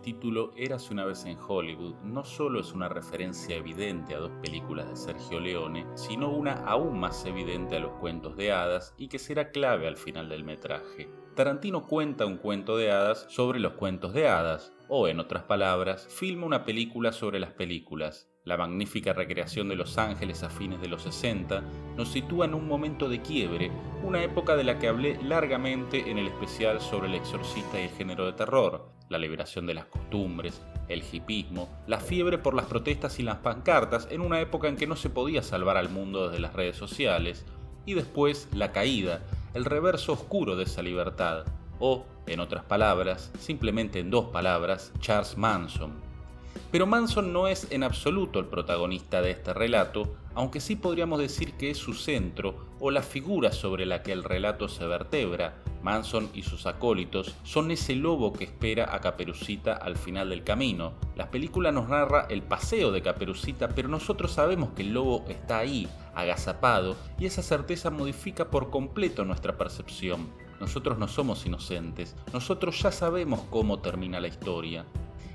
título Érase una vez en Hollywood no solo es una referencia evidente a dos películas de Sergio Leone, sino una aún más evidente a los cuentos de hadas y que será clave al final del metraje. Tarantino cuenta un cuento de hadas sobre los cuentos de hadas, o en otras palabras, filma una película sobre las películas. La magnífica recreación de Los Ángeles a fines de los 60 nos sitúa en un momento de quiebre, una época de la que hablé largamente en el especial sobre El Exorcista y el género de terror, la liberación de las costumbres, el hipismo, la fiebre por las protestas y las pancartas en una época en que no se podía salvar al mundo desde las redes sociales, y después la caída, el reverso oscuro de esa libertad, o, en otras palabras, simplemente en dos palabras, Charles Manson. Pero Manson no es en absoluto el protagonista de este relato, aunque sí podríamos decir que es su centro o la figura sobre la que el relato se vertebra. Manson y sus acólitos son ese lobo que espera a Caperucita al final del camino. La película nos narra el paseo de Caperucita, pero nosotros sabemos que el lobo está ahí, agazapado, y esa certeza modifica por completo nuestra percepción. Nosotros no somos inocentes, nosotros ya sabemos cómo termina la historia.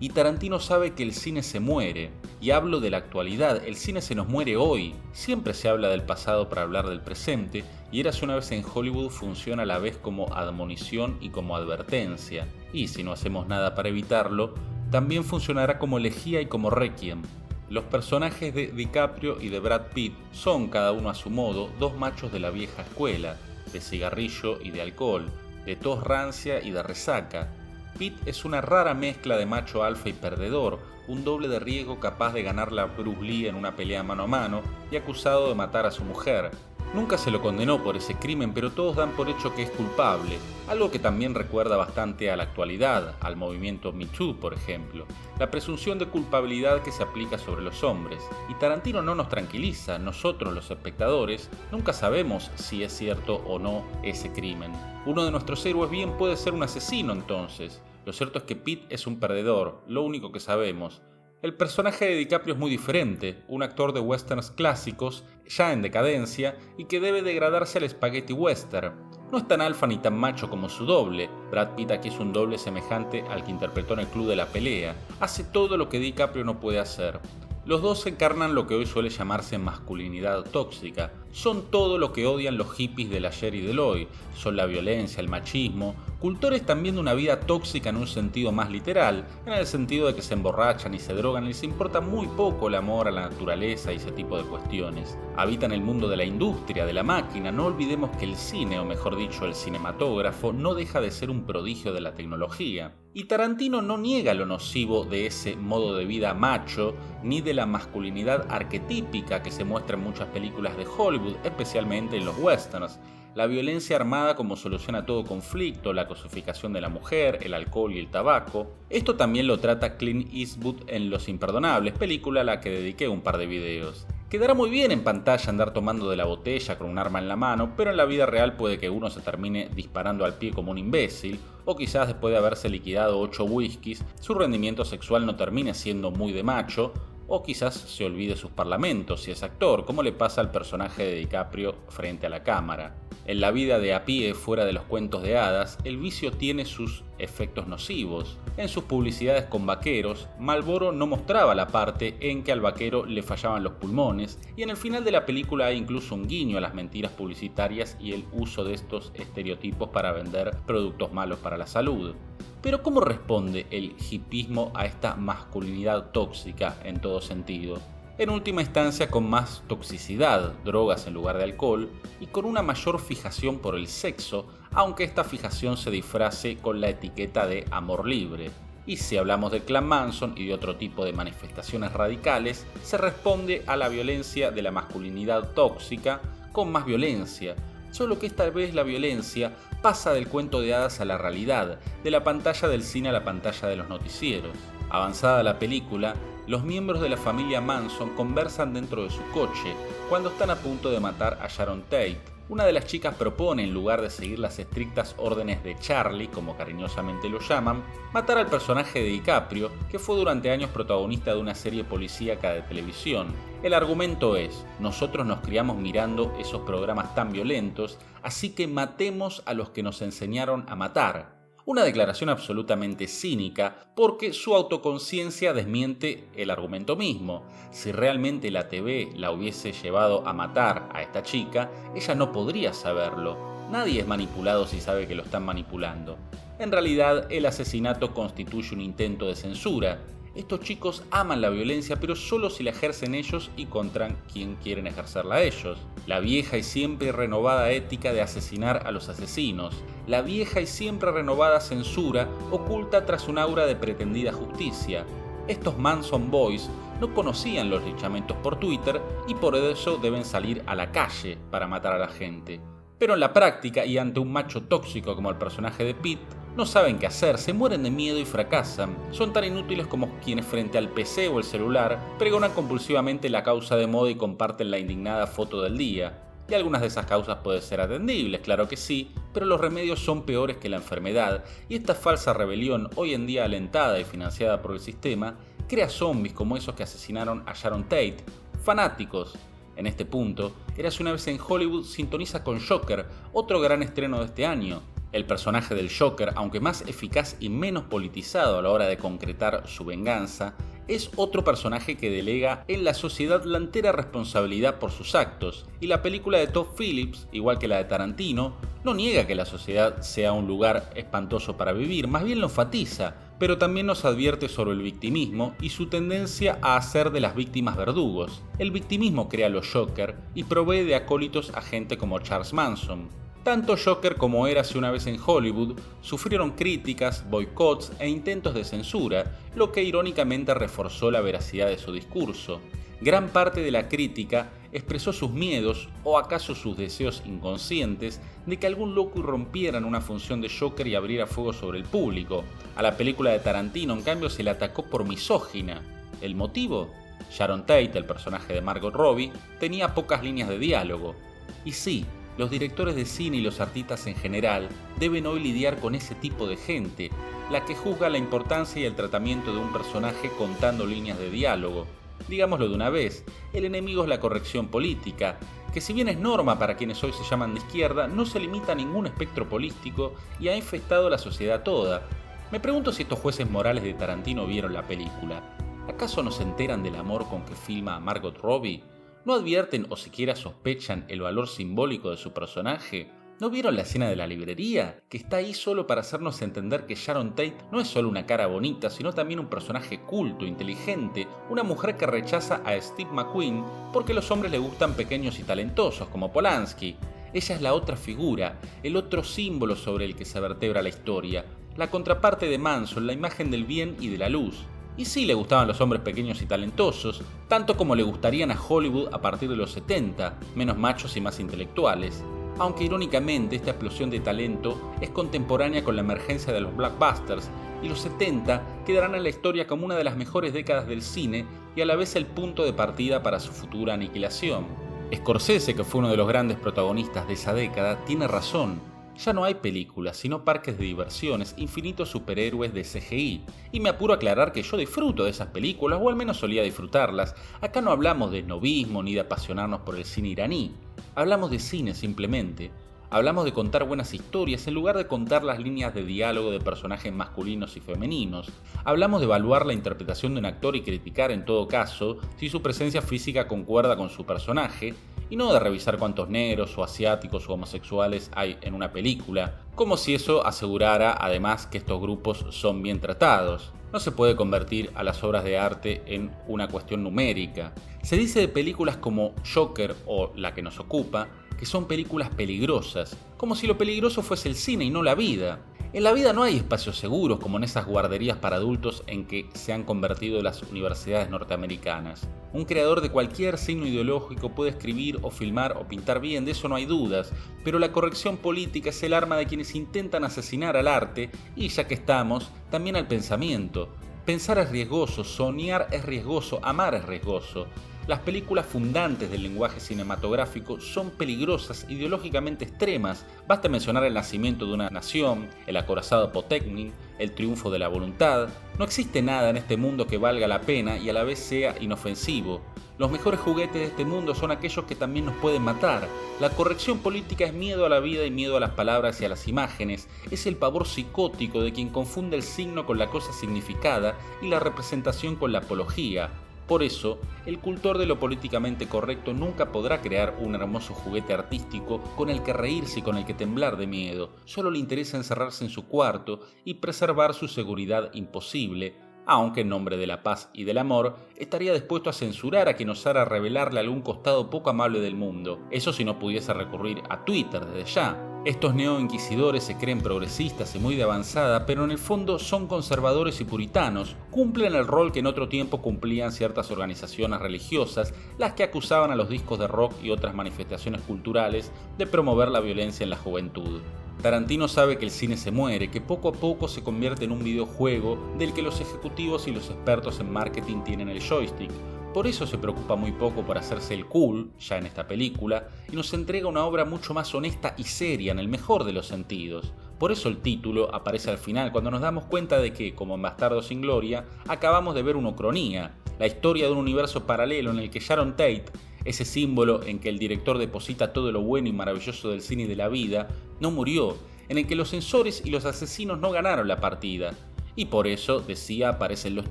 Y Tarantino sabe que el cine se muere, y hablo de la actualidad, el cine se nos muere hoy. Siempre se habla del pasado para hablar del presente, y Érase una vez en Hollywood funciona a la vez como admonición y como advertencia. Y si no hacemos nada para evitarlo, también funcionará como elegía y como requiem. Los personajes de DiCaprio y de Brad Pitt son, cada uno a su modo, dos machos de la vieja escuela, de cigarrillo y de alcohol, de tos rancia y de resaca. Pitt es una rara mezcla de macho alfa y perdedor, un doble de riesgo capaz de ganarle a Bruce Lee en una pelea mano a mano y acusado de matar a su mujer. Nunca se lo condenó por ese crimen, pero todos dan por hecho que es culpable, algo que también recuerda bastante a la actualidad, al movimiento Me Too, por ejemplo, la presunción de culpabilidad que se aplica sobre los hombres. Y Tarantino no nos tranquiliza, nosotros los espectadores nunca sabemos si es cierto o no ese crimen. Uno de nuestros héroes bien puede ser un asesino entonces. Lo cierto es que Pitt es un perdedor, lo único que sabemos. El personaje de DiCaprio es muy diferente, un actor de westerns clásicos, ya en decadencia, y que debe degradarse al spaghetti western. No es tan alfa ni tan macho como su doble. Brad Pitt aquí es un doble semejante al que interpretó en El Club de la Pelea. Hace todo lo que DiCaprio no puede hacer. Los dos encarnan lo que hoy suele llamarse masculinidad tóxica. Son todo lo que odian los hippies del ayer y del hoy. Son la violencia, el machismo, cultores también de una vida tóxica en un sentido más literal, en el sentido de que se emborrachan y se drogan y les importa muy poco el amor a la naturaleza y ese tipo de cuestiones. Habitan el mundo de la industria, de la máquina. No olvidemos que el cine, o mejor dicho el cinematógrafo, no deja de ser un prodigio de la tecnología. Y Tarantino no niega lo nocivo de ese modo de vida macho, ni de la masculinidad arquetípica que se muestra en muchas películas de Hollywood, especialmente en los westerns. La violencia armada como solución a todo conflicto, la cosificación de la mujer, el alcohol y el tabaco. Esto también lo trata Clint Eastwood en Los Imperdonables, película a la que dediqué un par de videos. Quedará muy bien en pantalla andar tomando de la botella con un arma en la mano, pero en la vida real puede que uno se termine disparando al pie como un imbécil, o quizás después de haberse liquidado 8 whiskies, su rendimiento sexual no termine siendo muy de macho, o quizás se olvide sus parlamentos si es actor, como le pasa al personaje de DiCaprio frente a la cámara. En la vida de a pie, fuera de los cuentos de hadas, el vicio tiene sus efectos nocivos. En sus publicidades con vaqueros, Marlboro no mostraba la parte en que al vaquero le fallaban los pulmones, y en el final de la película hay incluso un guiño a las mentiras publicitarias y el uso de estos estereotipos para vender productos malos para la salud. Pero ¿cómo responde el hipismo a esta masculinidad tóxica en todo sentido? En última instancia con más toxicidad, drogas en lugar de alcohol, y con una mayor fijación por el sexo, aunque esta fijación se disfrace con la etiqueta de amor libre. Y si hablamos del clan Manson y de otro tipo de manifestaciones radicales, se responde a la violencia de la masculinidad tóxica con más violencia, solo que esta vez la violencia pasa del cuento de hadas a la realidad, de la pantalla del cine a la pantalla de los noticieros. Avanzada la película, los miembros de la familia Manson conversan dentro de su coche cuando están a punto de matar a Sharon Tate. Una de las chicas propone, en lugar de seguir las estrictas órdenes de Charlie, como cariñosamente lo llaman, matar al personaje de DiCaprio, que fue durante años protagonista de una serie policíaca de televisión. El argumento es: nosotros nos criamos mirando esos programas tan violentos, así que matemos a los que nos enseñaron a matar. Una declaración absolutamente cínica porque su autoconciencia desmiente el argumento mismo. Si realmente la TV la hubiese llevado a matar a esta chica, ella no podría saberlo. Nadie es manipulado si sabe que lo están manipulando. En realidad, el asesinato constituye un intento de censura. Estos chicos aman la violencia, pero solo si la ejercen ellos y contra quien quieren ejercerla ellos. La vieja y siempre renovada ética de asesinar a los asesinos. La vieja y siempre renovada censura oculta tras un aura de pretendida justicia. Estos Manson Boys no conocían los linchamientos por Twitter y por eso deben salir a la calle para matar a la gente. Pero en la práctica y ante un macho tóxico como el personaje de Pete, no saben qué hacer, se mueren de miedo y fracasan. Son tan inútiles como quienes frente al PC o el celular pregonan compulsivamente la causa de moda y comparten la indignada foto del día. Y algunas de esas causas pueden ser atendibles, claro que sí, pero los remedios son peores que la enfermedad, y esta falsa rebelión, hoy en día alentada y financiada por el sistema, crea zombies como esos que asesinaron a Sharon Tate, fanáticos. En este punto, Érase una vez en Hollywood sintoniza con Joker, otro gran estreno de este año. El personaje del Joker, aunque más eficaz y menos politizado a la hora de concretar su venganza, es otro personaje que delega en la sociedad la entera responsabilidad por sus actos, y la película de Todd Phillips, igual que la de Tarantino, no niega que la sociedad sea un lugar espantoso para vivir, más bien lo enfatiza, pero también nos advierte sobre el victimismo y su tendencia a hacer de las víctimas verdugos. El victimismo crea a los Joker y provee de acólitos a gente como Charles Manson. Tanto Joker como Érase una vez en Hollywood sufrieron críticas, boicots e intentos de censura, lo que irónicamente reforzó la veracidad de su discurso. Gran parte de la crítica expresó sus miedos o acaso sus deseos inconscientes de que algún loco irrumpiera en una función de Joker y abriera fuego sobre el público. A la película de Tarantino, en cambio, se le atacó por misógina. ¿El motivo? Sharon Tate, el personaje de Margot Robbie, tenía pocas líneas de diálogo. Y sí, los directores de cine y los artistas en general deben hoy lidiar con ese tipo de gente, la que juzga la importancia y el tratamiento de un personaje contando líneas de diálogo. Digámoslo de una vez, el enemigo es la corrección política, que si bien es norma para quienes hoy se llaman de izquierda, no se limita a ningún espectro político y ha infectado la sociedad toda. Me pregunto si estos jueces morales de Tarantino vieron la película. ¿Acaso no se enteran del amor con que filma a Margot Robbie? ¿No advierten o siquiera sospechan el valor simbólico de su personaje? ¿No vieron la escena de la librería? Que está ahí solo para hacernos entender que Sharon Tate no es solo una cara bonita, sino también un personaje culto, inteligente, una mujer que rechaza a Steve McQueen porque los hombres le gustan pequeños y talentosos, como Polanski. Ella es la otra figura, el otro símbolo sobre el que se vertebra la historia, la contraparte de Manson, la imagen del bien y de la luz. Y sí le gustaban los hombres pequeños y talentosos, tanto como le gustarían a Hollywood a partir de los 70, menos machos y más intelectuales. Aunque irónicamente esta explosión de talento es contemporánea con la emergencia de los blockbusters, y los 70 quedarán en la historia como una de las mejores décadas del cine y a la vez el punto de partida para su futura aniquilación. Scorsese, que fue uno de los grandes protagonistas de esa década, tiene razón. Ya no hay películas, sino parques de diversiones, infinitos superhéroes de CGI. Y me apuro a aclarar que yo disfruto de esas películas, o al menos solía disfrutarlas. Acá no hablamos de snobismo ni de apasionarnos por el cine iraní. Hablamos de cine simplemente. Hablamos de contar buenas historias en lugar de contar las líneas de diálogo de personajes masculinos y femeninos. Hablamos de evaluar la interpretación de un actor y criticar en todo caso si su presencia física concuerda con su personaje, y no de revisar cuántos negros o asiáticos o homosexuales hay en una película, como si eso asegurara además que estos grupos son bien tratados. No se puede convertir a las obras de arte en una cuestión numérica. Se dice de películas como Joker o La que nos ocupa, que son películas peligrosas, como si lo peligroso fuese el cine y no la vida. En la vida no hay espacios seguros como en esas guarderías para adultos en que se han convertido las universidades norteamericanas. Un creador de cualquier signo ideológico puede escribir o filmar o pintar bien, de eso no hay dudas, pero la corrección política es el arma de quienes intentan asesinar al arte y, ya que estamos, también al pensamiento. Pensar es riesgoso, soñar es riesgoso, amar es riesgoso. Las películas fundantes del lenguaje cinematográfico son peligrosas, ideológicamente extremas. Basta mencionar El nacimiento de una nación, El acorazado Potemkin, El triunfo de la voluntad. No existe nada en este mundo que valga la pena y a la vez sea inofensivo. Los mejores juguetes de este mundo son aquellos que también nos pueden matar. La corrección política es miedo a la vida y miedo a las palabras y a las imágenes. Es el pavor psicótico de quien confunde el signo con la cosa significada y la representación con la apología. Por eso, el cultor de lo políticamente correcto nunca podrá crear un hermoso juguete artístico con el que reírse y con el que temblar de miedo. Solo le interesa encerrarse en su cuarto y preservar su seguridad imposible, aunque en nombre de la paz y del amor estaría dispuesto a censurar a quien osara revelarle algún costado poco amable del mundo. Eso si no pudiese recurrir a Twitter desde ya. Estos neoinquisidores se creen progresistas y muy de avanzada, pero en el fondo son conservadores y puritanos. Cumplen el rol que en otro tiempo cumplían ciertas organizaciones religiosas, las que acusaban a los discos de rock y otras manifestaciones culturales de promover la violencia en la juventud. Tarantino sabe que el cine se muere, que poco a poco se convierte en un videojuego del que los ejecutivos y los expertos en marketing tienen el joystick. Por eso se preocupa muy poco por hacerse el cool, ya en esta película, y nos entrega una obra mucho más honesta y seria en el mejor de los sentidos. Por eso el título aparece al final, cuando nos damos cuenta de que, como en Bastardos sin Gloria, acabamos de ver una ucronía, la historia de un universo paralelo en el que Sharon Tate, ese símbolo en que el director deposita todo lo bueno y maravilloso del cine y de la vida, no murió, en el que los censores y los asesinos no ganaron la partida. Y por eso, decía, aparecen los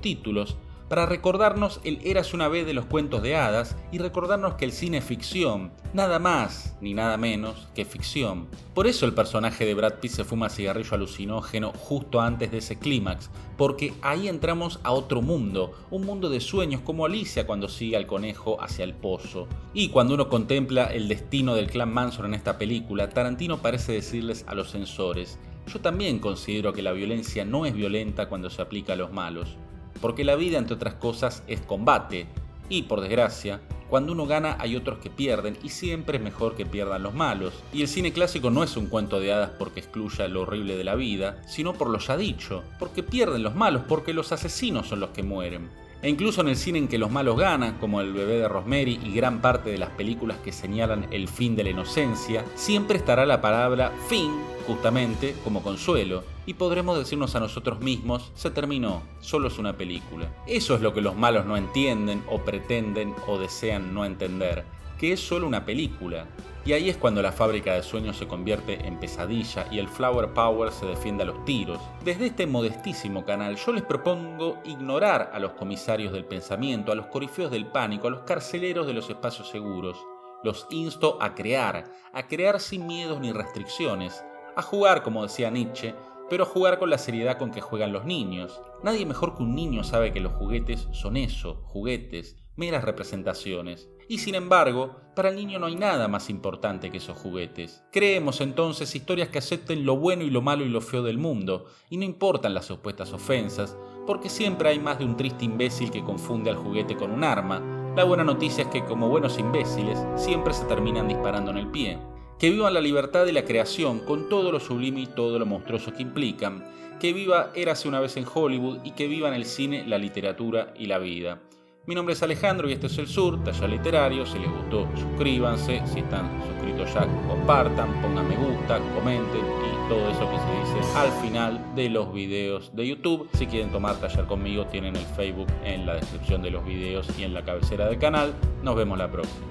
títulos, para recordarnos el érase una vez de los cuentos de hadas y recordarnos que el cine es ficción, nada más ni nada menos que ficción. Por eso el personaje de Brad Pitt se fuma cigarrillo alucinógeno justo antes de ese clímax, porque ahí entramos a otro mundo, un mundo de sueños como Alicia cuando sigue al conejo hacia el pozo. Y cuando uno contempla el destino del clan Manson en esta película, Tarantino parece decirles a los censores: yo también considero que la violencia no es violenta cuando se aplica a los malos. Porque la vida, entre otras cosas, es combate. Y, por desgracia, cuando uno gana hay otros que pierden y siempre es mejor que pierdan los malos. Y el cine clásico no es un cuento de hadas porque excluya lo horrible de la vida, sino por lo ya dicho, porque pierden los malos, porque los asesinos son los que mueren. E incluso en el cine en que los malos ganan, como El bebé de Rosemary y gran parte de las películas que señalan el fin de la inocencia, siempre estará la palabra fin, justamente, como consuelo, y podremos decirnos a nosotros mismos: se terminó, solo es una película. Eso es lo que los malos no entienden, o pretenden, o desean no entender, que es solo una película. Y ahí es cuando la fábrica de sueños se convierte en pesadilla y el Flower Power se defiende a los tiros. Desde este modestísimo canal yo les propongo ignorar a los comisarios del pensamiento, a los corifeos del pánico, a los carceleros de los espacios seguros. Los insto a crear sin miedos ni restricciones, a jugar, como decía Nietzsche, pero a jugar con la seriedad con que juegan los niños. Nadie mejor que un niño sabe que los juguetes son eso, juguetes, meras representaciones. Y sin embargo, para el niño no hay nada más importante que esos juguetes. Creemos entonces historias que acepten lo bueno y lo malo y lo feo del mundo, y no importan las supuestas ofensas, porque siempre hay más de un triste imbécil que confunde al juguete con un arma. La buena noticia es que, como buenos imbéciles, siempre se terminan disparando en el pie. Que vivan la libertad de la creación con todo lo sublime y todo lo monstruoso que implican. Que viva Érase una vez en Hollywood y que vivan el cine, la literatura y la vida. Mi nombre es Alejandro y este es El Sur, Taller Literario. Si les gustó, suscríbanse. Si están suscritos ya, compartan, pongan me gusta, comenten y todo eso que se dice al final de los videos de YouTube. Si quieren tomar taller conmigo, tienen el Facebook en la descripción de los videos y en la cabecera del canal. Nos vemos la próxima.